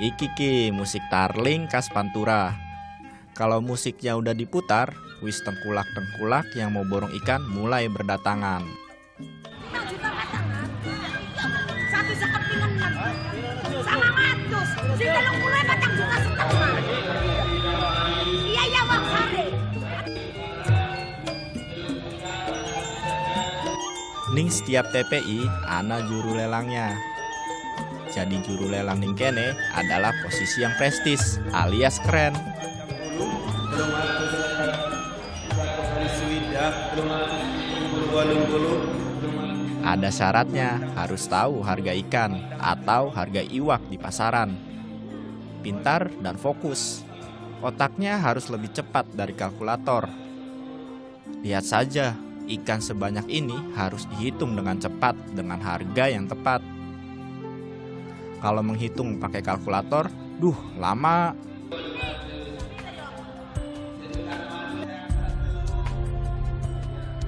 Iki ki musik tarling khas Pantura. Kalau musiknya udah diputar, wis tengkulak-tengkulak yang mau borong ikan mulai berdatangan. 5 juta patangan. Sapi sekepingan 900. Si 30 patang juta setengah. Iya ya wak sare. Ning setiap TPI ana juru lelangnya. Jadi juru lelang ning kene adalah posisi yang prestis alias keren. Ada syaratnya, harus tahu harga ikan atau harga iwak di pasaran. Pintar dan fokus. Otaknya harus lebih cepat dari kalkulator. Lihat saja, ikan sebanyak ini harus dihitung dengan cepat dengan harga yang tepat. Kalau menghitung pakai kalkulator, lama.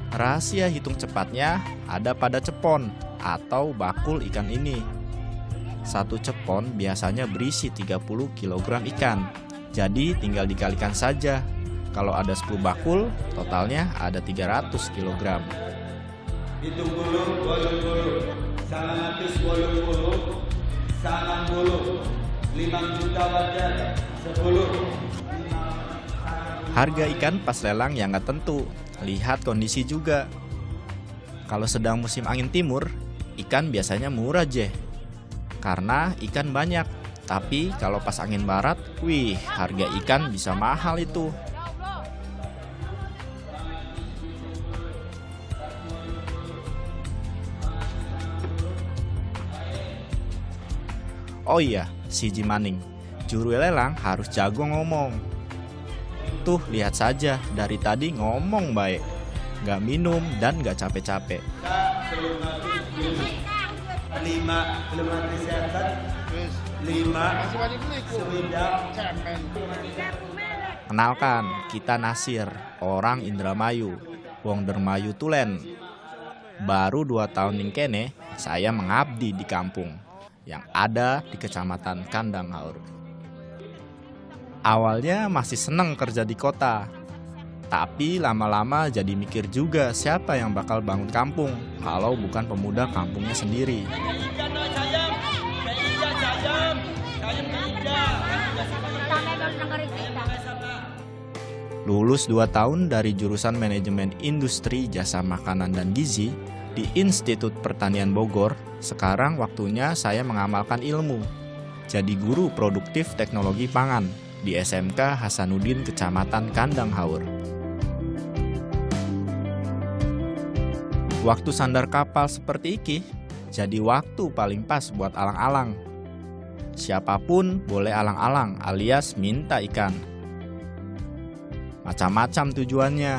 Rahasia hitung cepatnya ada pada cepon atau bakul ikan ini. Satu cepon biasanya berisi 30 kg ikan. Jadi tinggal dikalikan saja. Kalau ada 10 bakul, totalnya ada 300 kg. Hitung bulu, bolong-bulu, 180, sangat bulu, 5 juta wajar, 10. Harga ikan pas lelang yang nggak tentu, lihat kondisi juga. Kalau sedang musim angin timur, ikan biasanya murah je, karena ikan banyak. Tapi kalau pas angin barat, harga ikan bisa mahal itu. Oh iya, si Jimaning, juru lelang harus jago ngomong. Tuh lihat saja, dari tadi ngomong baik, gak minum dan gak capek-capek. 5 Kenalkan, kita Nasir, orang Indramayu, wong Dermayu Tulen. Baru 2 tahun ning kene, saya mengabdi di kampung yang ada di Kecamatan Kandang Haur. Awalnya masih seneng kerja di kota, tapi lama-lama jadi mikir juga siapa yang bakal bangun kampung kalau bukan pemuda kampungnya sendiri. Lulus 2 tahun dari jurusan Manajemen Industri Jasa Makanan dan Gizi di Institut Pertanian Bogor, sekarang waktunya saya mengamalkan ilmu. Jadi guru produktif teknologi pangan di SMK Hasanuddin Kecamatan Kandang Haur. Waktu sandar kapal seperti iki, jadi waktu paling pas buat alang-alang. Siapapun boleh alang-alang alias minta ikan. Macam-macam tujuannya.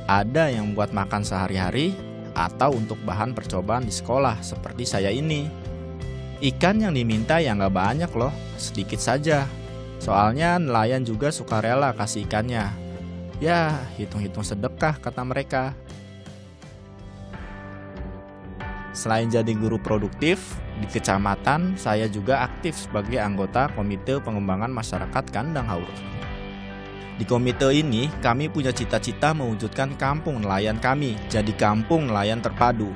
Ada yang buat makan sehari-hari, atau untuk bahan percobaan di sekolah seperti saya ini. Ikan yang diminta ya nggak banyak loh, sedikit saja. Soalnya nelayan juga suka rela kasih ikannya. Ya, hitung-hitung sedekah kata mereka. Selain jadi guru produktif, di kecamatan saya juga aktif sebagai anggota Komite Pengembangan Masyarakat Kandang Haur. Di komite ini, kami punya cita-cita mewujudkan kampung nelayan kami jadi kampung nelayan terpadu.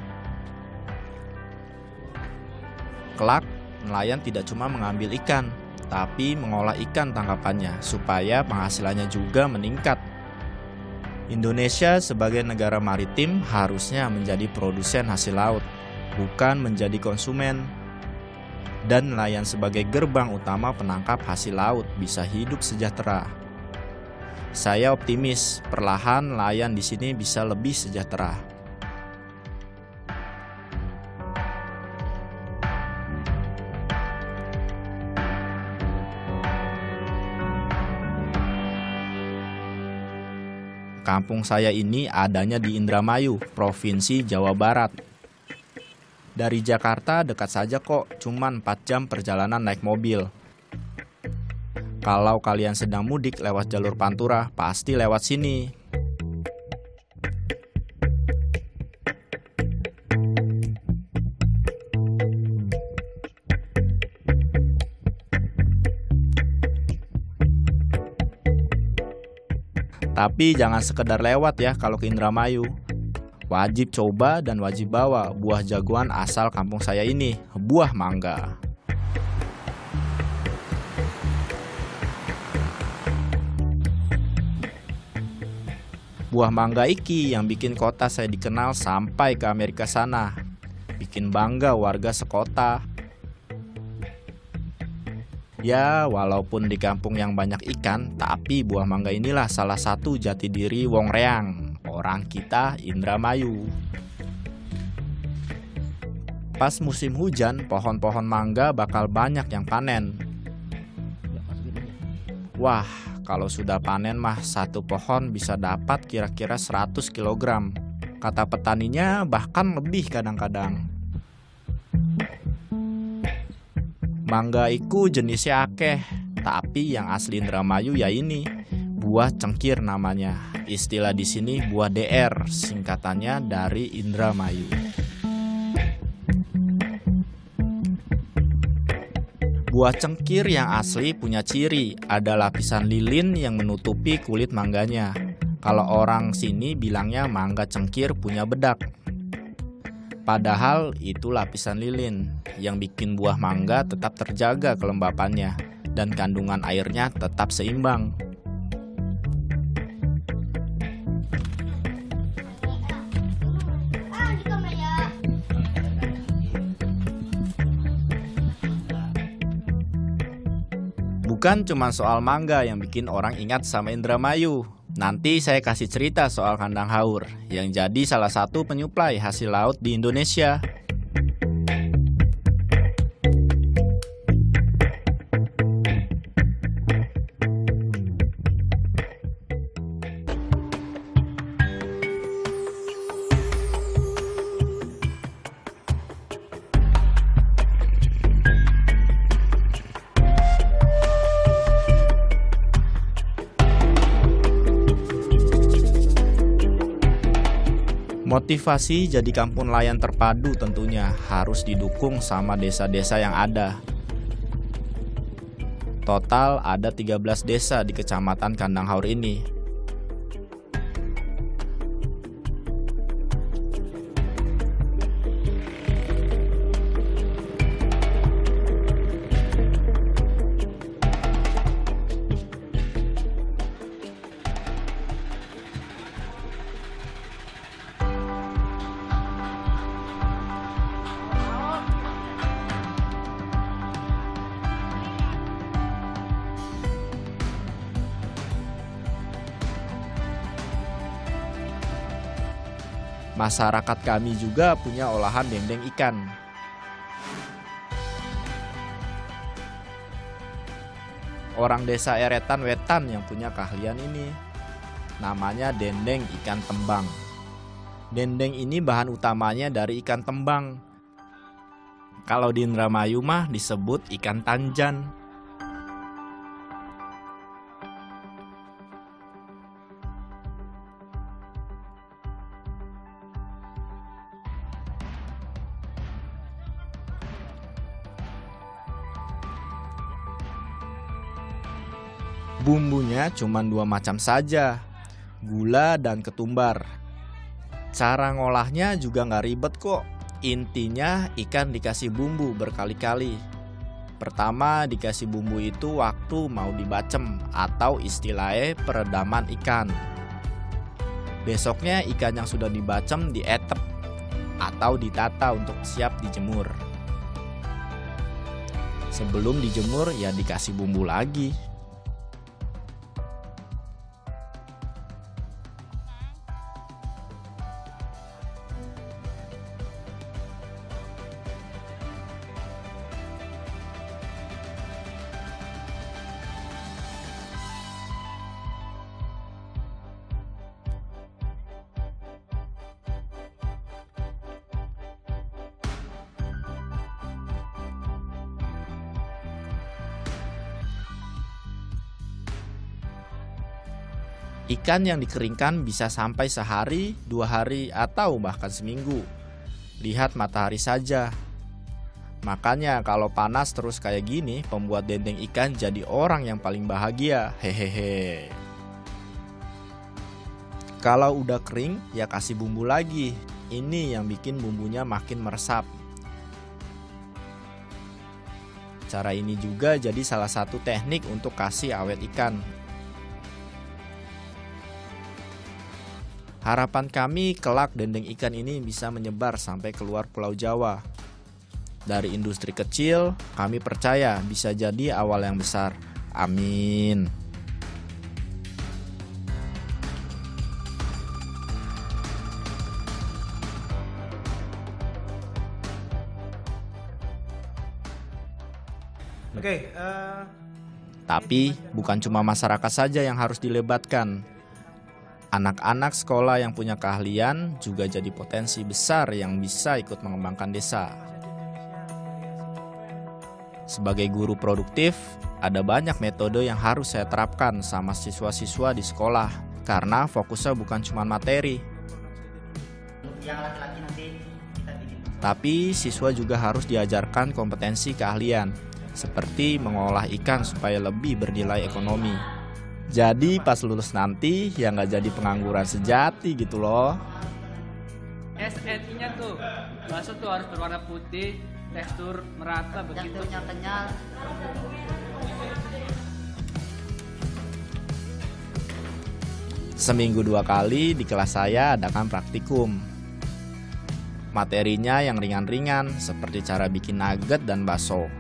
Kelak, nelayan tidak cuma mengambil ikan, tapi mengolah ikan tangkapannya supaya penghasilannya juga meningkat. Indonesia sebagai negara maritim harusnya menjadi produsen hasil laut, bukan menjadi konsumen. Dan nelayan sebagai gerbang utama penangkap hasil laut bisa hidup sejahtera. Saya optimis perlahan nelayan di sini bisa lebih sejahtera. Kampung saya ini adanya di Indramayu, Provinsi Jawa Barat. Dari Jakarta dekat saja kok, cuman 4 jam perjalanan naik mobil. Kalau kalian sedang mudik lewat jalur Pantura, pasti lewat sini. Tapi jangan sekedar lewat ya kalau ke Indramayu. Wajib coba dan wajib bawa buah jagoan asal kampung saya ini, buah mangga. Buah mangga iki yang bikin kota saya dikenal sampai ke Amerika sana. Bikin bangga warga sekota. Ya, walaupun di kampung yang banyak ikan, tapi buah mangga inilah salah satu jati diri wong reang, orang kita Indramayu. Pas musim hujan, pohon-pohon mangga bakal banyak yang panen. Wah, kalau sudah panen mah satu pohon bisa dapat kira-kira 100 kg. Kata petaninya bahkan lebih kadang-kadang. Mangga iku jenisnya akeh, tapi yang asli Indramayu ya ini, buah cengkir namanya. Istilah di sini buah DR, singkatannya dari Indramayu. Buah cengkir yang asli punya ciri, ada lapisan lilin yang menutupi kulit mangganya. Kalau orang sini bilangnya mangga cengkir punya bedak. Padahal itu lapisan lilin yang bikin buah mangga tetap terjaga kelembapannya dan kandungan airnya tetap seimbang. Bukan cuma soal mangga yang bikin orang ingat sama Indramayu. Nanti saya kasih cerita soal kandang haur yang jadi salah satu penyuplai hasil laut di Indonesia. Motivasi jadi kampung nelayan terpadu tentunya harus didukung sama desa-desa yang ada. Total ada 13 desa di Kecamatan Kandang Haur ini. Masyarakat kami juga punya olahan dendeng ikan. Orang desa Eretan Wetan yang punya keahlian ini. Namanya dendeng ikan tembang. Dendeng ini bahan utamanya dari ikan tembang. Kalau di Indramayu mah disebut ikan tanjan. Bumbunya cuma 2 macam saja, gula dan ketumbar. Cara ngolahnya juga nggak ribet kok. Intinya ikan dikasih bumbu berkali-kali. Pertama dikasih bumbu itu waktu mau dibacem atau istilahnya peredaman ikan. Besoknya ikan yang sudah dibacem dietep atau ditata untuk siap dijemur. Sebelum dijemur ya dikasih bumbu lagi. Ikan yang dikeringkan bisa sampai sehari, 2 hari, atau bahkan seminggu. Lihat matahari saja. Makanya kalau panas terus kayak gini, pembuat dendeng ikan jadi orang yang paling bahagia. Hehehe. Kalau udah kering, ya kasih bumbu lagi. Ini yang bikin bumbunya makin meresap. Cara ini juga jadi salah satu teknik untuk kasih awet ikan. Harapan kami kelak dendeng ikan ini bisa menyebar sampai keluar Pulau Jawa. Dari industri kecil, kami percaya bisa jadi awal yang besar. Amin. Oke, Tapi bukan cuma masyarakat saja yang harus dilebatkan. Anak-anak sekolah yang punya keahlian juga jadi potensi besar yang bisa ikut mengembangkan desa. Sebagai guru produktif, ada banyak metode yang harus saya terapkan sama siswa-siswa di sekolah karena fokusnya bukan cuma materi. Yang laki-laki nanti kita bikin. Tapi siswa juga harus diajarkan kompetensi keahlian seperti mengolah ikan supaya lebih bernilai ekonomi. Jadi pas lulus nanti ya nggak jadi pengangguran sejati gitu loh. SNI-nya tuh bakso tuh harus berwarna putih, tekstur merata begitu. Teksturnya kenyal. Seminggu 2 kali di kelas saya adakan praktikum. Materinya yang ringan-ringan seperti cara bikin nugget dan bakso.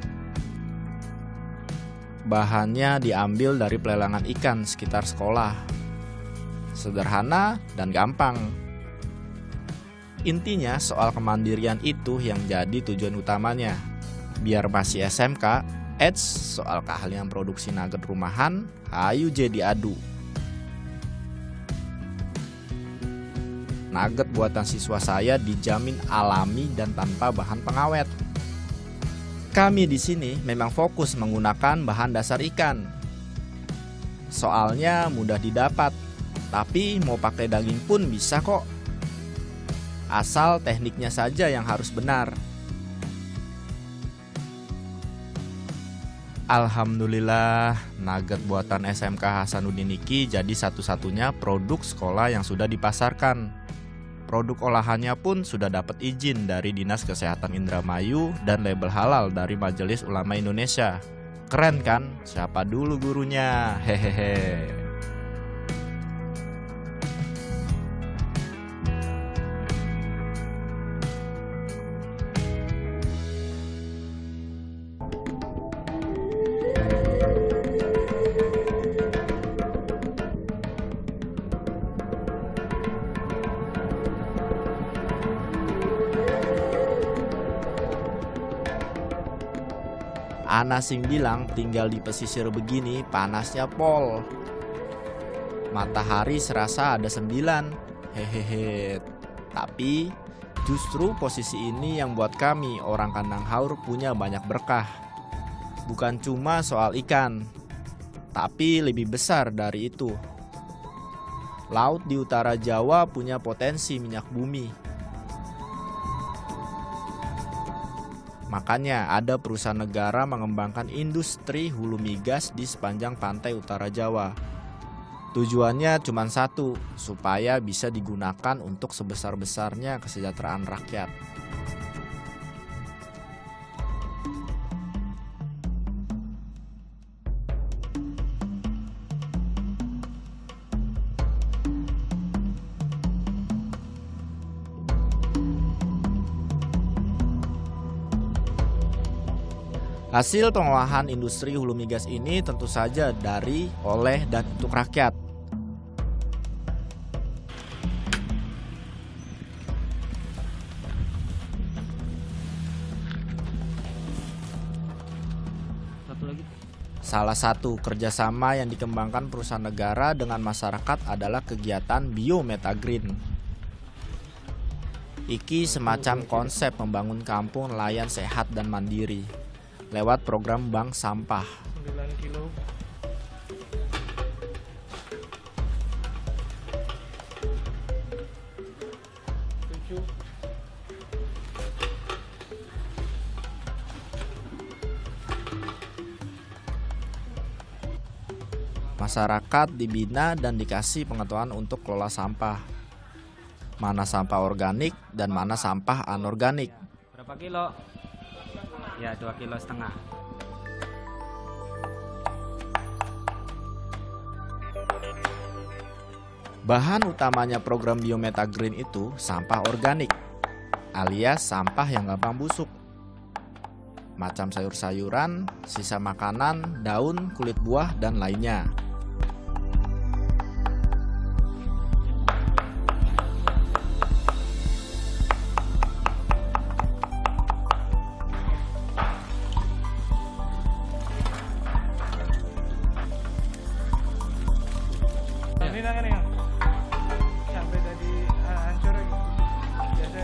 Bahannya diambil dari pelelangan ikan sekitar sekolah. Sederhana dan gampang. Intinya soal kemandirian itu yang jadi tujuan utamanya. Biar masih SMK, soal keahlian produksi nugget rumahan, hayu jadi adu. Nugget buatan siswa saya dijamin alami dan tanpa bahan pengawet. Kami di sini memang fokus menggunakan bahan dasar ikan. Soalnya mudah didapat, tapi mau pakai daging pun bisa kok. Asal tekniknya saja yang harus benar. Alhamdulillah, nugget buatan SMK Hasanuddin Niki jadi satu-satunya produk sekolah yang sudah dipasarkan. Produk olahannya pun sudah dapat izin dari Dinas Kesehatan Indramayu dan label halal dari Majelis Ulama Indonesia. Keren kan? Siapa dulu gurunya? Hehehe. Ana Sing bilang tinggal di pesisir begini panasnya pol. Matahari serasa ada 9. Hehehe. Tapi justru posisi ini yang buat kami orang Kandang Haur punya banyak berkah. Bukan cuma soal ikan, tapi lebih besar dari itu. Laut di utara Jawa punya potensi minyak bumi. Makanya ada perusahaan negara mengembangkan industri hulu migas di sepanjang pantai utara Jawa. Tujuannya cuma satu, supaya bisa digunakan untuk sebesar-besarnya kesejahteraan rakyat. Hasil pengolahan industri hulu migas ini tentu saja dari, oleh, dan untuk rakyat. Salah satu kerjasama yang dikembangkan perusahaan negara dengan masyarakat adalah kegiatan Biometagreen. Iki semacam konsep membangun kampung nelayan sehat dan mandiri lewat program bank sampah. 9 kilo. Masyarakat dibina dan dikasih pengetahuan untuk kelola sampah. Mana sampah organik dan mana sampah anorganik. Berapa kilo? Ya, 2,5 kilo. Bahan utamanya program Biometa Green itu sampah organik, alias sampah yang gampang busuk. Macam sayur-sayuran, sisa makanan, daun, kulit buah, dan lainnya. Sampai tadi hancur lagi. Biasa.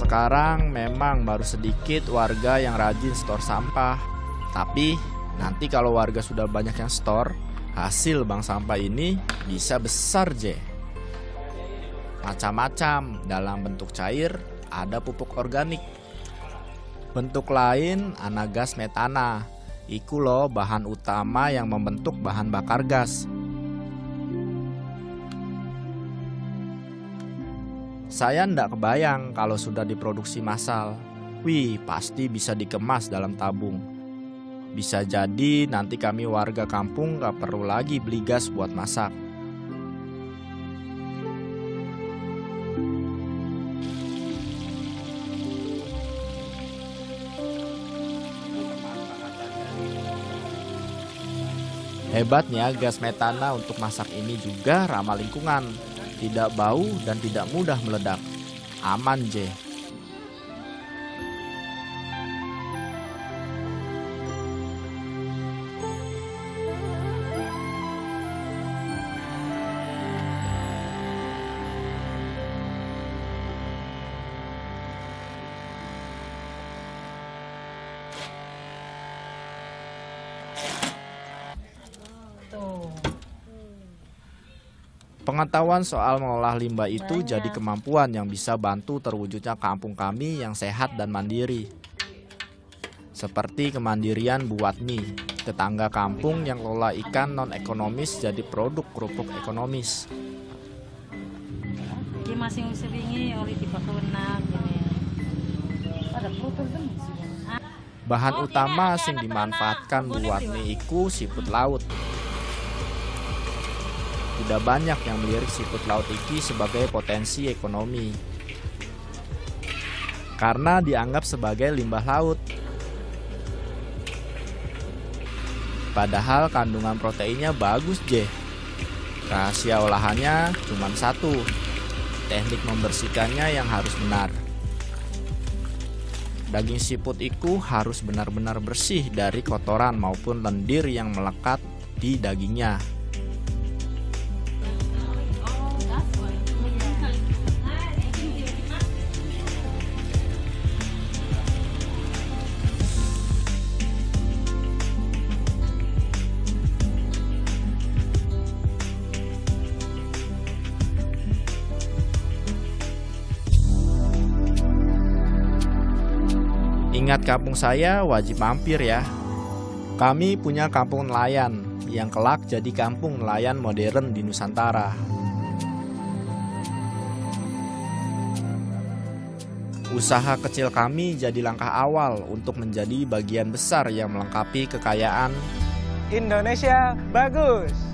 Sekarang memang baru sedikit warga yang rajin stor sampah. Tapi nanti kalau warga sudah banyak yang stor, hasil bank sampah ini bisa besar je. Macam-macam, dalam bentuk cair, ada pupuk organik. Bentuk lain ana gas metana. Iku loh bahan utama yang membentuk bahan bakar gas. Saya ndak kebayang kalau sudah diproduksi massal. Wih, pasti bisa dikemas dalam tabung. Bisa jadi nanti kami warga kampung gak perlu lagi beli gas buat masak. Hebatnya gas metana untuk masak ini juga ramah lingkungan. Tidak bau dan tidak mudah meledak. Aman je. Pengetahuan soal mengolah limbah itu jadi kemampuan yang bisa bantu terwujudnya kampung kami yang sehat dan mandiri. Seperti kemandirian Bu Watmi, tetangga kampung yang kelola ikan non-ekonomis jadi produk kerupuk ekonomis. Iki masih musim ini oli di bakunan gini. Ada foto kan? Bahan utama sing dimanfaatkan Bu Watmi iku siput laut. Tidak banyak yang melirik siput laut iki sebagai potensi ekonomi. Karena dianggap sebagai limbah laut. Padahal kandungan proteinnya bagus je. Rahasia olahannya cuma satu. Teknik membersihkannya yang harus benar. Daging siput iku harus benar-benar bersih dari kotoran maupun lendir yang melekat di dagingnya. Ingat kampung saya wajib mampir ya. Kami punya kampung nelayan yang kelak jadi kampung nelayan modern di Nusantara. Usaha kecil kami jadi langkah awal untuk menjadi bagian besar yang melengkapi kekayaan Indonesia bagus.